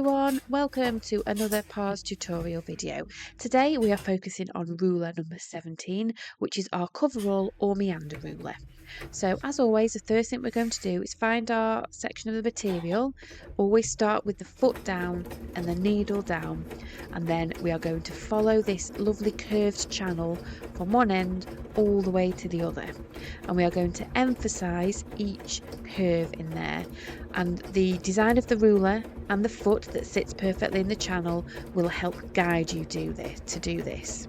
everyone, welcome to another PARS tutorial video. Today we are focusing on ruler number 17, which is our Coverall or Meander ruler. So as always, the first thing we're going to do is find our section of the material. Always start with the foot down and the needle down, and then we are going to follow this lovely curved channel from one end all the way to the other, and we are going to emphasize each curve in there, and the design of the ruler and the foot that sits perfectly in the channel will help guide you to do this.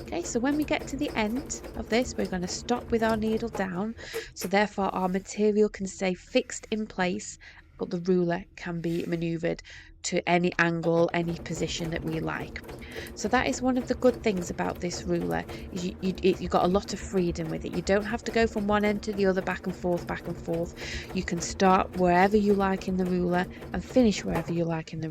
Okay, so when we get to the end of this, we're going to stop with our needle down, so therefore our material can stay fixed in place, but the ruler can be manoeuvred to any angle, any position that we like. So that is one of the good things about this ruler, is you've got a lot of freedom with it. You don't have to go from one end to the other, back and forth, back and forth. You can start wherever you like in the ruler and finish wherever you like in the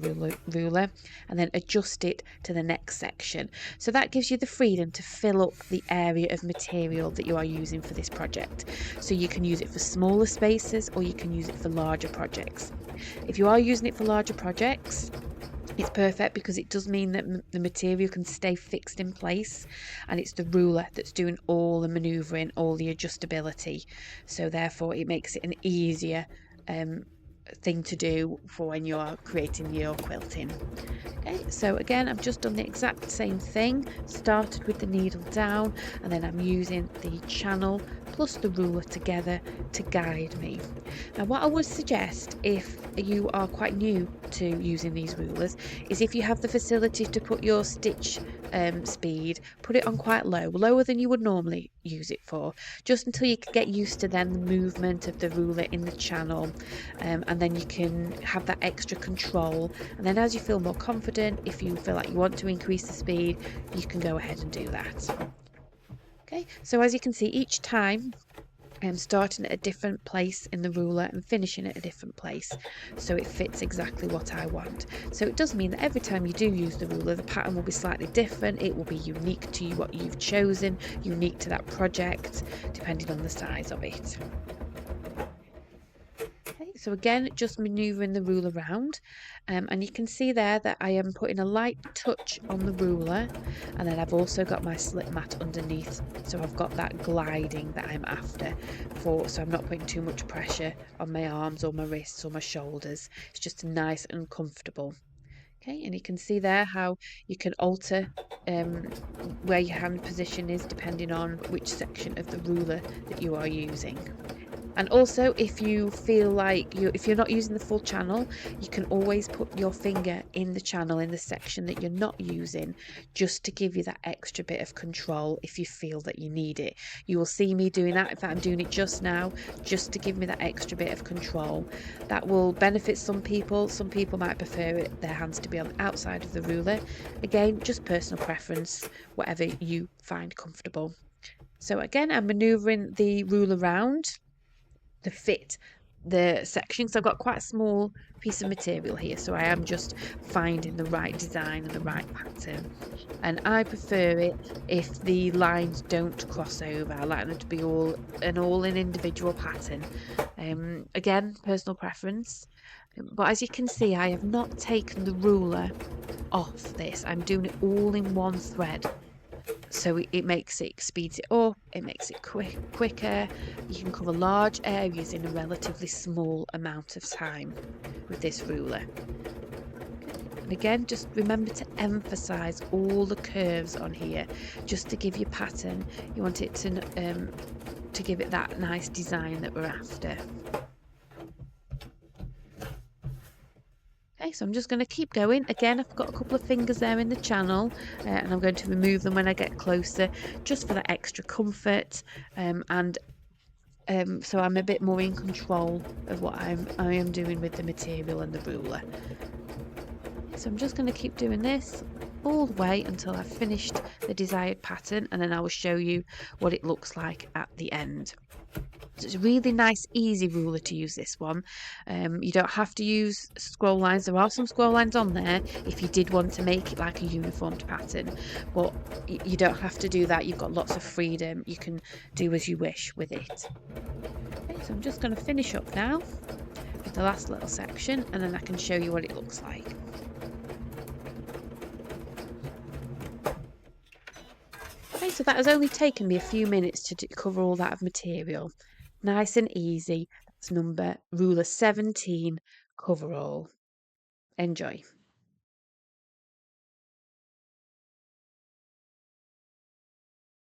ruler, and then adjust it to the next section. So that gives you the freedom to fill up the area of material that you are using for this project. So you can use it for smaller spaces, or you can use it for larger projects. If you are using it for larger projects, it's perfect because it does mean that the material can stay fixed in place, and it's the ruler that's doing all the manoeuvring, all the adjustability. So therefore it makes it an easier thing to do for when you're creating your quilting. Okay, so again, I've just done the exact same thing, started with the needle down, and then I'm using the channel plus the ruler together to guide me. Now what I would suggest, if you are quite new to using these rulers, is if you have the facility to put your stitch speed, put it on quite low, lower than you would normally use it for, just until you can get used to then the movement of the ruler in the channel, and then you can have that extra control, and then as you feel more confident, if you feel like you want to increase the speed, you can go ahead and do that. Okay, so as you can see, each time I'm starting at a different place in the ruler and finishing at a different place, so it fits exactly what I want. So it does mean that every time you do use the ruler, the pattern will be slightly different. It will be unique to you, what you've chosen, unique to that project, depending on the size of it. Okay, so again, just manoeuvring the ruler around, and you can see there that I am putting a light touch on the ruler, and then I've also got my slip mat underneath, so I've got that gliding that I'm after so I'm not putting too much pressure on my arms or my wrists or my shoulders. It's just nice and comfortable. Okay, and you can see there how you can alter where your hand position is depending on which section of the ruler that you are using. And also, if you feel like if you're not using the full channel, you can always put your finger in the channel in the section that you're not using, just to give you that extra bit of control if you feel that you need it. You will see me doing that. In fact, I'm doing it just now, just to give me that extra bit of control. That will benefit some people. Some people might prefer their hands to be on the outside of the ruler. Again, just personal preference, whatever you find comfortable. So again, I'm manoeuvring the ruler around to fit the section. So I've got quite a small piece of material here, so I am just finding the right design and the right pattern, and I prefer it if the lines don't cross over. I like them to be all an individual pattern. Again, personal preference, but as you can see, I have not taken the ruler off this. I'm doing it all in one thread, so it speeds it up, it makes it quicker. You can cover large areas in a relatively small amount of time with this ruler. And again, just remember to emphasize all the curves on here, just to give you pattern. You want it to give it that nice design that we're after. Okay, so I'm just going to keep going. Again, I've got a couple of fingers there in the channel, and I'm going to remove them when I get closer, just for that extra comfort, so I'm a bit more in control of what I am doing with the material and the ruler. So I'm just going to keep doing this all the way until I've finished the desired pattern, and then I will show you what it looks like at the end. So it's a really nice, easy ruler to use, this one. You don't have to use scroll lines. There are some scroll lines on there if you did want to make it like a uniformed pattern, but you don't have to do that. You've got lots of freedom. You can do as you wish with it. Okay, so I'm just going to finish up now with the last little section, and then I can show you what it looks like. Okay, so that has only taken me a few minutes to cover all that of material. Nice and easy. That's ruler 17, Coverall. Enjoy.